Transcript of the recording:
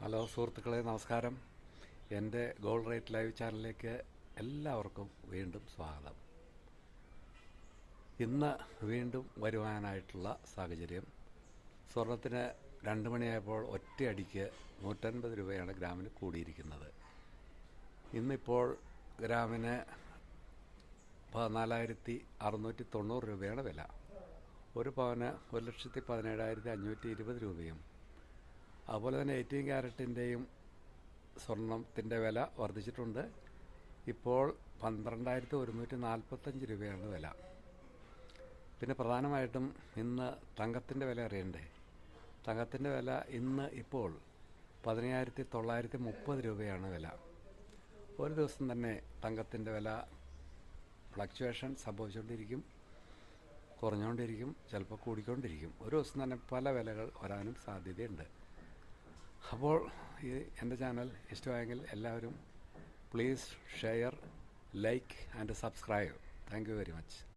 Hello സുഹൃത്തുക്കളെ, നമസ്കാരം. എൻ്റെ ഗോൾഡ് റേറ്റ് ലൈവ് ചാനലിലേക്ക് എല്ലാവർക്കും വീണ്ടും സ്വാഗതം. ഇന്ന് വീണ്ടും വരുവാനായിട്ടുള്ള സാഹചര്യം, സ്വർണത്തിന് 2 മണിയായപ്പോൾ ഒറ്റയടിക്ക് 150 രൂപയാണ് ഗ്രാമിന് കൂടിയിരിക്കുന്നത്. ഇന്നിപ്പോൾ ഗ്രാമിന് 14,690 രൂപയാണ് വില. ഒരു പവന് 1,17,520 രൂപയും. അതുപോലെ തന്നെ 18 ക്യാരറ്റിൻ്റെയും സ്വർണത്തിൻ്റെ വില വർദ്ധിച്ചിട്ടുണ്ട്. ഇപ്പോൾ 12,145 രൂപയാണ് വില. പിന്നെ പ്രധാനമായിട്ടും ഇന്ന് തങ്കത്തിൻ്റെ വില അറിയണ്ടേ. തങ്കത്തിൻ്റെ വില ഇന്ന് ഇപ്പോൾ 15,930 രൂപയാണ് വില. ഒരു ദിവസം തന്നെ തങ്കത്തിൻ്റെ വില ഫ്ലക്ച്വേഷൻ സംഭവിച്ചുകൊണ്ടിരിക്കും, കുറഞ്ഞുകൊണ്ടിരിക്കും, ചിലപ്പോൾ കൂടിക്കൊണ്ടിരിക്കും. ഒരു ദിവസം തന്നെ പല വിലകൾ വരാനും സാധ്യതയുണ്ട്. അപ്പോൾ എൻ്റെ ചാനൽ ഇഷ്ടമായെങ്കിൽ എല്ലാവരും please share, like and subscribe. Thank you very much.